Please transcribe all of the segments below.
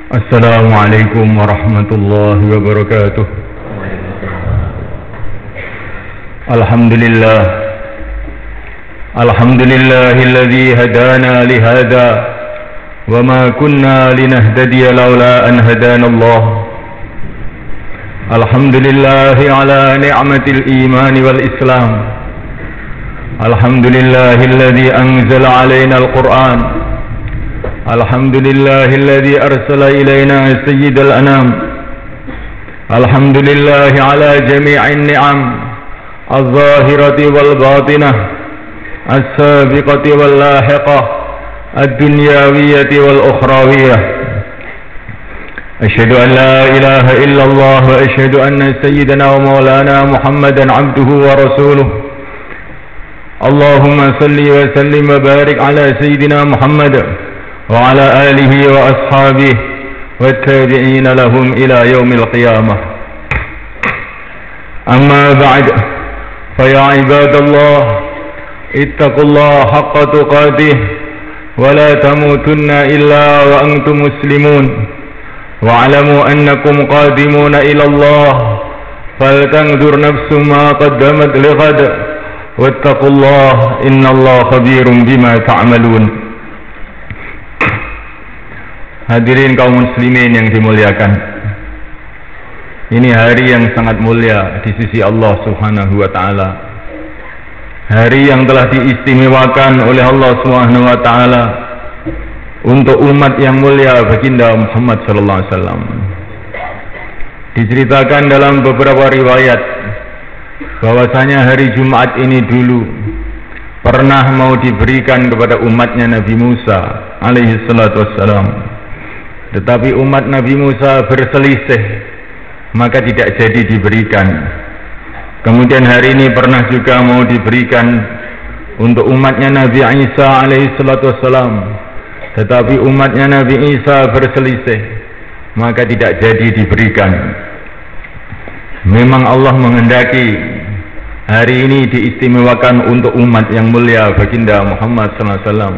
Assalamualaikum warahmatullahi wabarakatuh. Alhamdulillah. Alhamdulillahilladzi hadana lihada wa ma kunna linahtadiya laula an hadana Allah. Alhamdulillahi ala ni'matil iman wal islam. Alhamdulillahilladzi anzala alaina al-Qur'an. Alhamdulillahilladzi arsala ilaina sayyidal anam. Alhamdulillahi ala jami'in ni'am al-zahirati wal batinah, as-sabiqati wal lahiqah, ad-dunyawiyati wal ukhrawiyah. Asyhadu an la ilaha illallah wa asyhadu anna sayyidana wa maulana Muhammadan abduhu wa rasuluh. Allahumma salli wa sallim wa barik ala sayyidina Muhammad wa ala alihi wa ashabihi wa tabi'ina lahum ila yaumil qiyamah. Amma ba'd, fa ya ibadallah, ittaqullaha haqqa tuqatih wa la tamutunna illa wa antum muslimun wa alamu annakum qadimuna ila Allah faltanzur nafsum ma qaddamat lighad wattaqullaha innallaha khabirum bima ta'malun. Hadirin kaum muslimin yang dimuliakan, ini hari yang sangat mulia di sisi Allah Subhanahu wa taala. Hari yang telah diistimewakan oleh Allah Subhanahu wa taala untuk umat yang mulia baginda Muhammad sallallahu alaihi wasallam. Diceritakan dalam beberapa riwayat bahwasanya hari Jumat ini dulu pernah mau diberikan kepada umatnya Nabi Musa alaihi salatu wassalam. Tetapi umat Nabi Musa berselisih, maka tidak jadi diberikan. Kemudian hari ini pernah juga mau diberikan untuk umatnya Nabi Isa alaihi salatu wassalam. Tetapi umatnya Nabi Isa berselisih, maka tidak jadi diberikan. Memang Allah menghendaki hari ini diistimewakan untuk umat yang mulia baginda Muhammad sallallahu alaihi wasallam,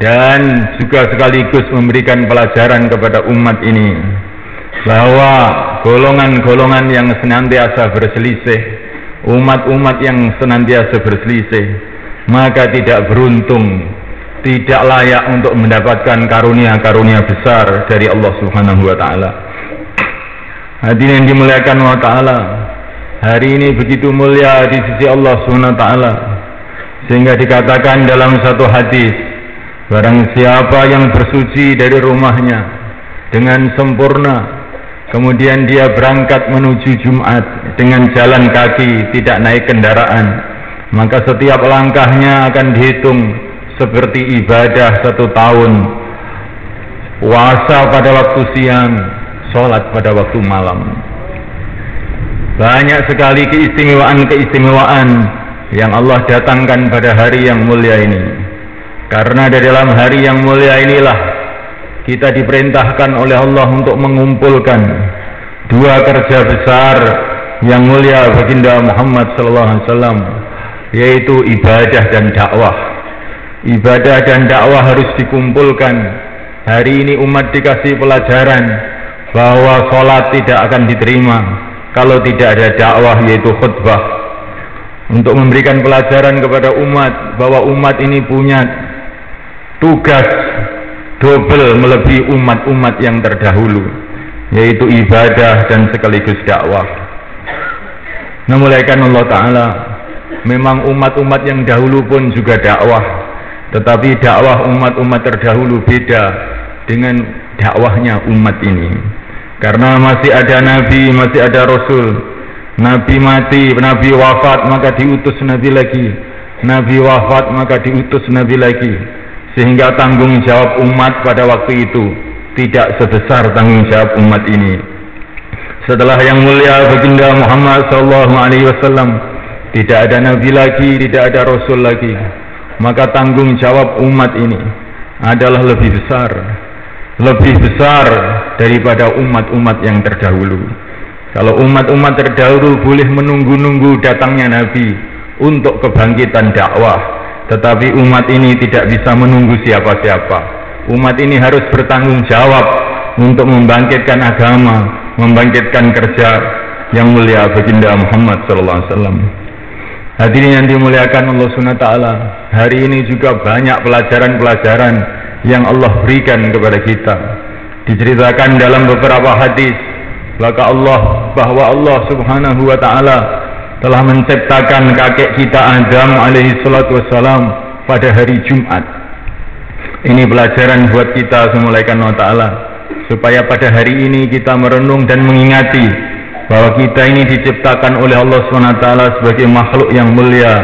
dan juga sekaligus memberikan pelajaran kepada umat ini bahwa golongan-golongan yang senantiasa berselisih, umat-umat yang senantiasa berselisih, maka tidak beruntung, tidak layak untuk mendapatkan karunia-karunia besar dari Allah Subhanahu wa taala. Hadirin yang dimuliakan Allah taala, hari ini begitu mulia di sisi Allah Subhanahu wa taala, sehingga dikatakan dalam satu hadis, barang siapa yang bersuci dari rumahnya dengan sempurna, kemudian dia berangkat menuju Jumat dengan jalan kaki, tidak naik kendaraan, maka setiap langkahnya akan dihitung seperti ibadah 1 tahun, puasa pada waktu siang, sholat pada waktu malam. Banyak sekali keistimewaan-keistimewaan yang Allah datangkan pada hari yang mulia ini. Karena di dalam hari yang mulia inilah kita diperintahkan oleh Allah untuk mengumpulkan 2 kerja besar yang mulia baginda Muhammad SAW, yaitu ibadah dan dakwah. Ibadah dan dakwah harus dikumpulkan. Hari ini umat dikasih pelajaran bahwa sholat tidak akan diterima kalau tidak ada dakwah, yaitu khutbah, untuk memberikan pelajaran kepada umat bahwa umat ini punya tugas double melebihi umat-umat yang terdahulu, yaitu ibadah dan sekaligus dakwah. Memuliakan Allah Ta'ala, memang umat-umat yang dahulu pun juga dakwah, tetapi dakwah umat-umat terdahulu beda dengan dakwahnya umat ini. Karena masih ada Nabi, masih ada Rasul. Nabi mati, Nabi wafat, maka diutus Nabi lagi. Nabi wafat, maka diutus Nabi lagi. Sehingga tanggung jawab umat pada waktu itu tidak sebesar tanggung jawab umat ini. Setelah yang mulia baginda Muhammad SAW, tidak ada Nabi lagi, tidak ada Rasul lagi, maka tanggung jawab umat ini adalah lebih besar daripada umat-umat yang terdahulu. Kalau umat-umat terdahulu boleh menunggu-nunggu datangnya Nabi untuk kebangkitan dakwah, tetapi umat ini tidak bisa menunggu siapa-siapa. Umat ini harus bertanggung jawab untuk membangkitkan agama, membangkitkan kerja yang mulia baginda Muhammad SAW. Hadirin yang dimuliakan Allah SWT, hari ini juga banyak pelajaran-pelajaran yang Allah berikan kepada kita. Diceritakan dalam beberapa hadis bahwa Allah Subhanahu wa Ta'ala telah menciptakan kakek kita Adam alaihi salatu wassalam pada hari Jumat. Ini pelajaran buat kita semulaikan wa ta'ala, supaya pada hari ini kita merenung dan mengingati bahwa kita ini diciptakan oleh Allah SWT sebagai makhluk yang mulia.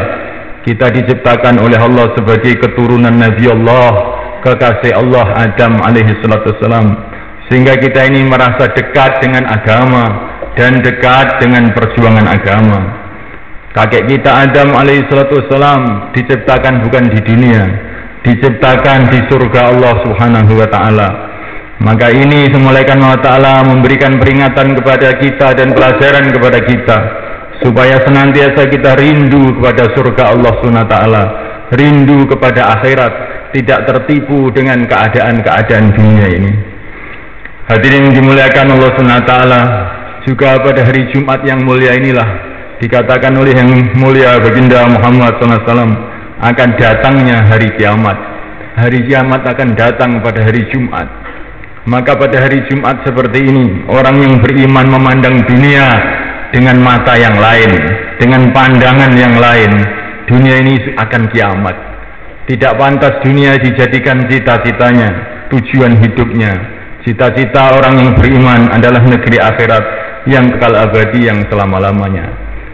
Kita diciptakan oleh Allah sebagai keturunan Nabi Allah, kekasih Allah Adam alaihi salatu wassalam, sehingga kita ini merasa dekat dengan agama dan dekat dengan perjuangan agama. Kakek kita Adam alaihi salatu wassalam diciptakan bukan di dunia, diciptakan di surga Allah Subhanahu wa Ta'ala. Maka ini semulaikan Allah Ta'ala memberikan peringatan kepada kita dan pelajaran kepada kita, supaya senantiasa kita rindu kepada surga Allah Subhanahu wa Ta'ala, rindu kepada akhirat, tidak tertipu dengan keadaan-keadaan dunia ini. Hadirin dimuliakan Allah Subhanahu wa Ta'ala, juga pada hari Jumat yang mulia inilah dikatakan oleh yang mulia baginda Muhammad SAW akan datangnya hari kiamat. Hari kiamat akan datang pada hari Jumat. Maka pada hari Jumat seperti ini, orang yang beriman memandang dunia dengan mata yang lain, dengan pandangan yang lain. Dunia ini akan kiamat. Tidak pantas dunia dijadikan cita-citanya, tujuan hidupnya. Cita-cita orang yang beriman adalah negeri akhirat yang kekal abadi, yang selama-lamanya.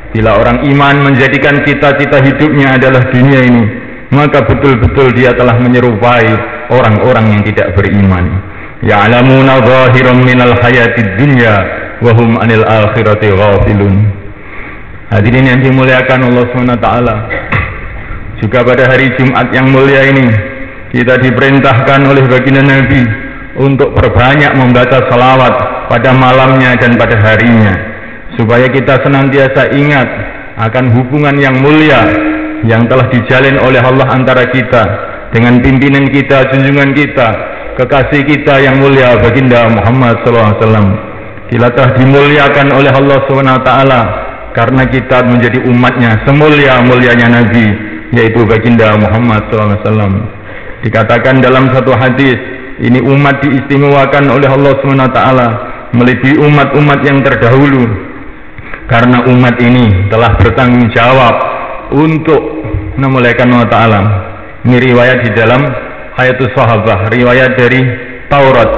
Bila orang iman menjadikan cita-cita hidupnya adalah dunia ini, maka betul-betul dia telah menyerupai orang-orang yang tidak beriman. Ya'lamuna zahiran minal hayatid dunya wa hum 'anil akhirati ghafilun. Hadirin yang dimuliakan Allah SWT, juga pada hari Jumat yang mulia ini kita diperintahkan oleh baginda Nabi untuk perbanyak membaca salawat pada malamnya dan pada harinya, supaya kita senantiasa ingat akan hubungan yang mulia yang telah dijalin oleh Allah antara kita dengan pimpinan kita, junjungan kita, kekasih kita yang mulia baginda Muhammad SAW. Kita telah dimuliakan oleh Allah SWT karena kita menjadi umatnya semulia-mulianya Nabi, yaitu baginda Muhammad SAW. Dikatakan dalam satu hadis, ini umat diistimewakan oleh Allah SWT melebihi umat-umat yang terdahulu, karena umat ini telah bertanggung jawab untuk memuliakan Allah Ta'ala. Ini riwayat di dalam Hayatus Sahabah, riwayat dari Taurat,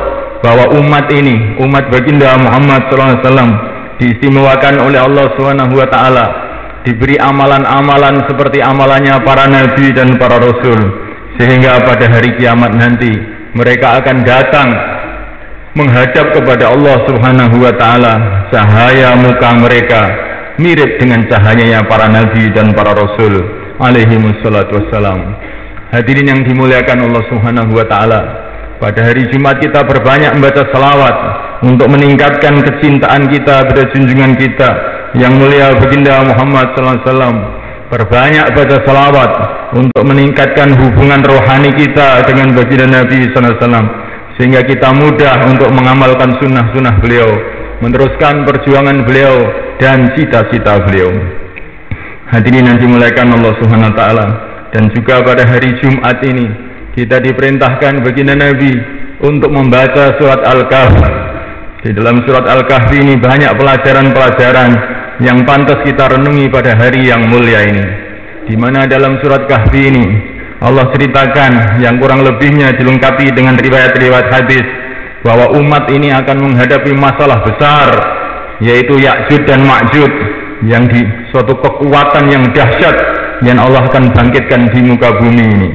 bahwa umat ini, umat baginda Muhammad SAW, diistimewakan oleh Allah SWT, diberi amalan-amalan seperti amalannya para nabi dan para rasul, sehingga pada hari kiamat nanti mereka akan datang menghadap kepada Allah Subhanahu wa Ta'ala. Cahaya muka mereka mirip dengan cahayanya para nabi dan para rasul alaihi wassalatu wassalam. Hadirin yang dimuliakan Allah Subhanahu wa Ta'ala, pada hari Jumat kita berbanyak membaca salawat untuk meningkatkan kecintaan kita pada junjungan kita yang mulia baginda Muhammad SAW. Perbanyak baca salawat untuk meningkatkan hubungan rohani kita dengan baginda Nabi SAW, sehingga kita mudah untuk mengamalkan sunnah-sunnah beliau, meneruskan perjuangan beliau dan cita-cita beliau. Hadirin yang dimuliakan Allah Subhanahu wa Ta'ala, dan juga pada hari Jumat ini kita diperintahkan baginda Nabi untuk membaca surat Al-Kahfi. Di dalam surat Al-Kahfi ini banyak pelajaran-pelajaran yang pantas kita renungi pada hari yang mulia ini, di mana dalam surat Kahfi ini Allah ceritakan yang kurang lebihnya dilengkapi dengan riwayat-riwayat hadis bahwa umat ini akan menghadapi masalah besar, yaitu Ya'jud dan Ma'jud, yang di suatu kekuatan yang dahsyat yang Allah akan bangkitkan di muka bumi ini.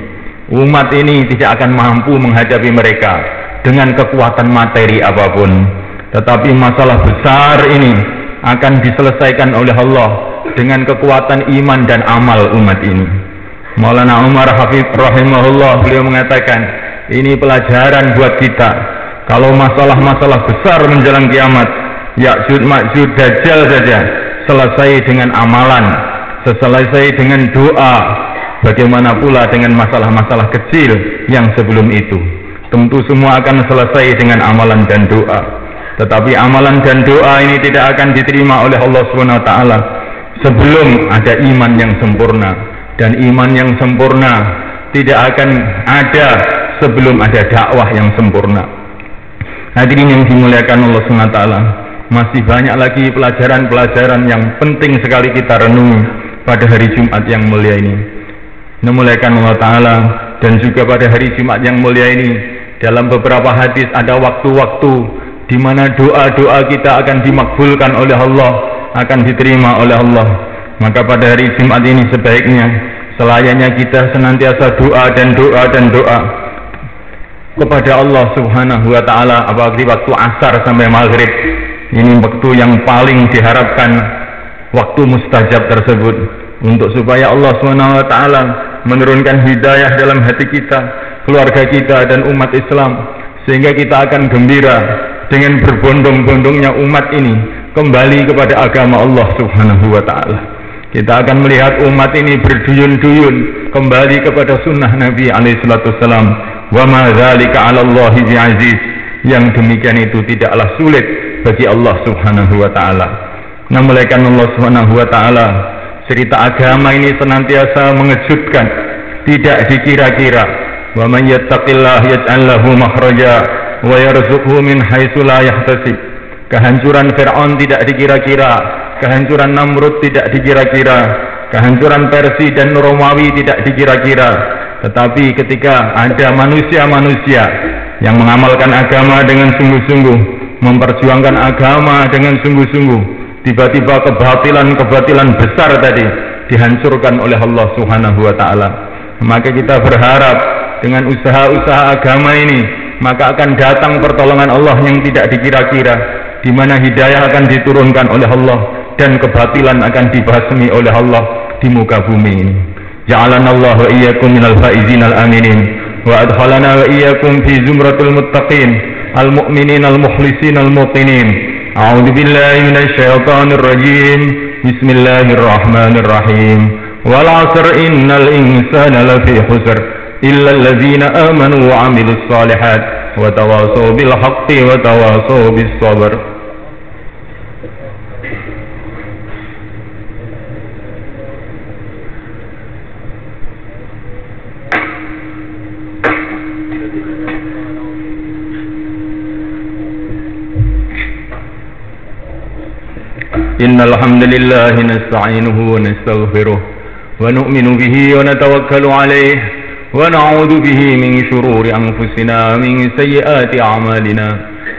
Umat ini tidak akan mampu menghadapi mereka dengan kekuatan materi apapun, tetapi masalah besar ini akan diselesaikan oleh Allah dengan kekuatan iman dan amal umat ini. Maulana Umar Hafidh rahimahullah, beliau mengatakan, ini pelajaran buat kita. Kalau masalah-masalah besar menjelang kiamat, Ya'jud Ma'jud Dajjal saja selesai dengan amalan, selesai dengan doa, bagaimana pula dengan masalah-masalah kecil yang sebelum itu. tentu semua akan selesai dengan amalan dan doa. Tetapi amalan dan doa ini tidak akan diterima oleh Allah Subhanahu wa taala sebelum ada iman yang sempurna, dan iman yang sempurna tidak akan ada sebelum ada dakwah yang sempurna. Hadirin yang dimuliakan Allah Subhanahu wa taala, masih banyak lagi pelajaran-pelajaran yang penting sekali kita renungi pada hari Jumat yang mulia ini. Memuliakan Allah taala, dan juga pada hari Jumat yang mulia ini dalam beberapa hadis ada waktu-waktu di mana doa-doa kita akan dimakbulkan oleh Allah, akan diterima oleh Allah. Maka pada hari Jumat ini sebaiknya selayaknya kita senantiasa doa dan doa dan doa kepada Allah Subhanahu wa taala, apalagi waktu asar sampai maghrib. Ini waktu yang paling diharapkan, waktu mustajab tersebut, untuk supaya Allah Subhanahu wa taala menurunkan hidayah dalam hati kita, keluarga kita dan umat Islam, sehingga kita akan gembira dengan berbondong-bondongnya umat ini kembali kepada agama Allah Subhanahu wa taala. Kita akan melihat umat ini berduyun-duyun kembali kepada sunnah Nabi alaihi salatu wasallam. Wa ma dzalika 'ala Allahi bi'aziz. Yang demikian itu tidaklah sulit bagi Allah Subhanahu wa taala. Namuliakan Allah Subhanahu wa taala, cerita agama ini senantiasa mengejutkan, tidak dikira-kira. Wa man yattaqillaha yaj'al lahu makhraja wa yarzuqhu min haitsu la yahtasib. Kehancuran Fir'aun tidak dikira-kira, kehancuran Namrud tidak dikira-kira, kehancuran Persia dan Romawi tidak dikira-kira. Tetapi ketika ada manusia-manusia yang mengamalkan agama dengan sungguh-sungguh, memperjuangkan agama dengan sungguh-sungguh, tiba-tiba kebatilan-kebatilan besar tadi dihancurkan oleh Allah Subhanahu wa taala. Maka kita berharap dengan usaha-usaha agama ini, maka akan datang pertolongan Allah yang tidak dikira-kira, di mana hidayah akan diturunkan oleh Allah dan kebatilan akan dibasmi oleh Allah di muka bumi ini. Ja'alana Allah wa iyyakum minal faizin al-aminin wa adkhalana wa iyyakum fi zumratul muttaqin al-mu'minin al-mukhlisin al-muqinin. A'udzu billahi minasy syaithanir rajim. Bismillahirrahmanirrahim. Wal 'asr innal insana lafi khusr illa alladzina amanu wa 'amilus shalihat wa tawasaw bil haqqi wa tawasaw bis sabr. Innal hamdalillah nasta'inuhu wa nastaghfiruh wa nu'minu bihi wa natawakkalu alayhi wa na'udzu bihi min shururi anfusina min sayyiati a'malina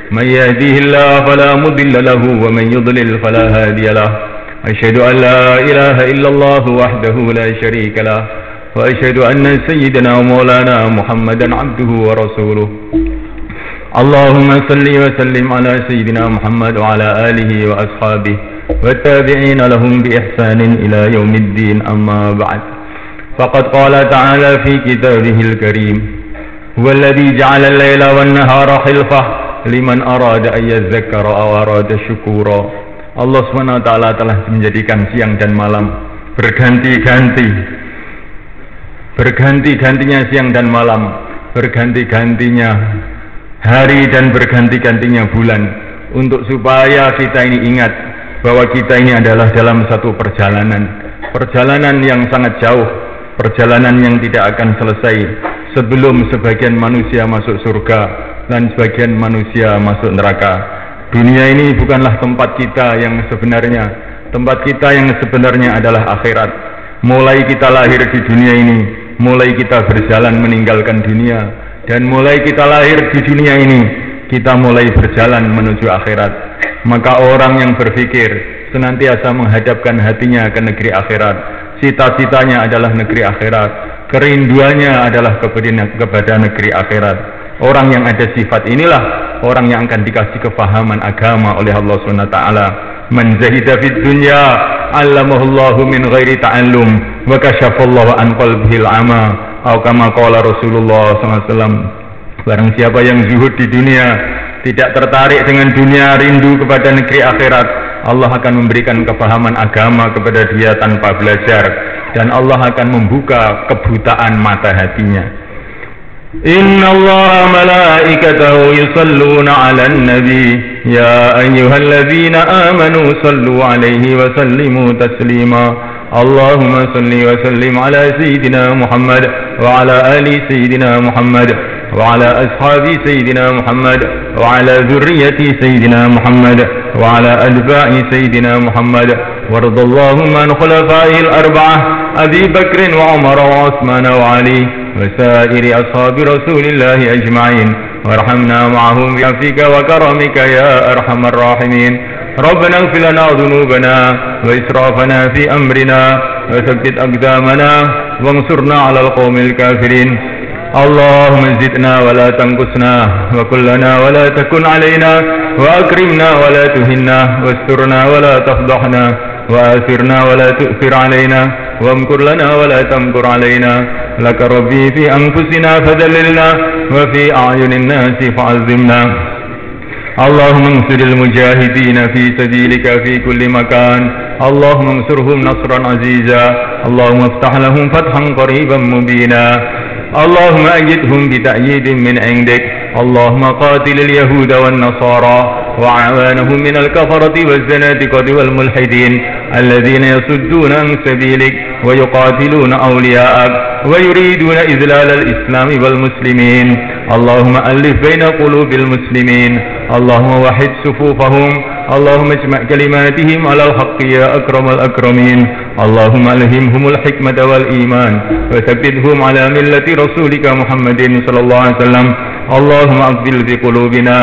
man yahdihillahu fala mudilla lahu wa man yudlil fala hadiya lahu. Asyhadu an la ilaha illallah wahdahu la syarika lahu wa asyhadu anna sayyidana wa maulana Muhammadan 'abduhu wa rasuluh. Allahumma salli wa sallim ala sayyidina Muhammad wa ala alihi wa ashabihi والتابعين لهم بإحسان إلى يوم الدين. أما بعد، فقد قال تعالى في كتابه الكريم: هو الذي جعل الليل والنهار خلفة لمن أراد أن يذكر أو أراد شكورا. Allah SWT telah menjadikan siang dan malam berganti-ganti, berganti-gantinya siang dan malam, berganti-gantinya hari dan berganti-gantinya bulan, untuk supaya kita ini ingat bahwa kita ini adalah dalam satu perjalanan yang sangat jauh, perjalanan yang tidak akan selesai sebelum sebagian manusia masuk surga dan sebagian manusia masuk neraka. Dunia ini bukanlah tempat kita yang sebenarnya, tempat kita yang sebenarnya adalah akhirat. Mulai kita lahir di dunia ini, mulai kita berjalan meninggalkan dunia, dan mulai kita lahir di dunia ini, kita mulai berjalan menuju akhirat. Maka orang yang berpikir senantiasa menghadapkan hatinya ke negeri akhirat, cita-citanya adalah negeri akhirat, kerinduannya adalah kepada negeri akhirat. Orang yang ada sifat inilah orang yang akan dikasih kefahaman agama oleh Allah SWT. Man zahida fid dunya 'allamahullahu min ghairi ta'allum wa kasyafallahu an qalbihil 'ama, atau kama qala Rasulullah SAW. Barang siapa yang zuhud di dunia, tidak tertarik dengan dunia, rindu kepada negeri akhirat, Allah akan memberikan kefahaman agama kepada dia tanpa belajar, dan Allah akan membuka kebutaan mata hatinya. إن الله ملائكته يصلون على النبي يا أيها الذين آمنوا صلوا عليه وسلموا تسليما اللهم صل وسلم على سيدنا محمد وعلى آل سيدنا محمد وعلى أصحاب سيدنا محمد وعلى ذرية سيدنا محمد وعلى أتباع سيدنا محمد وارض اللهم عن خلفائه الأربعة أبي بكر وعمر وعثمان وعلي وسائر أصحاب رسول الله أجمعين وارحمنا معهم بعفوك وكرمك يا أرحم الراحمين ربنا اغفر لنا ذنوبنا وإسرافنا في أمرنا وثبت أقدامنا وانصرنا على القوم الكافرين اللهم زدنا ولا تنقصنا وكلنا ولا تكن علينا وأكرمنا ولا تهنا واسترنا ولا تفضحنا وآثرنا ولا تؤثر علينا وامكر لنا ولا تمكر علينا لك ربي في أنفسنا فذللنا وفي أعين الناس فعظمنا اللهم انصر المجاهدين في سبيلك في كل مكان اللهم انصرهم نصرا عزيزا اللهم افتح لهم فتحا قريبا مبينا اللهم أيدهم بتأييد من عندك اللهم قاتل اليهود والنصارى وأعوانهم من الكفرة والزنادقة والملحدين الذين يصدون عن سبيلك ويقاتلون أولياءك ويريدون إذلال الإسلام والمسلمين اللهم ألف بين قلوب المسلمين اللهم وحد صفوفهم اللهم اجمع كلماتهم على الحق يا أكرم الأكرمين اللهم ألهمهم الحكمة والإيمان وثبتهم على ملة رسولك محمد صلى الله عليه وسلم اللهم أقبل في قلوبنا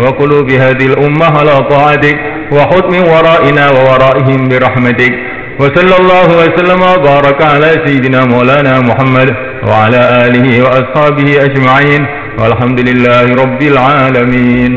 وقلوب هذه الأمة على طاعتك وحط من ورائنا وورائهم برحمتك وصلى الله وسلم وبارك على سيدنا مولانا محمد وعلى آله وأصحابه أجمعين والحمد لله رب العالمين.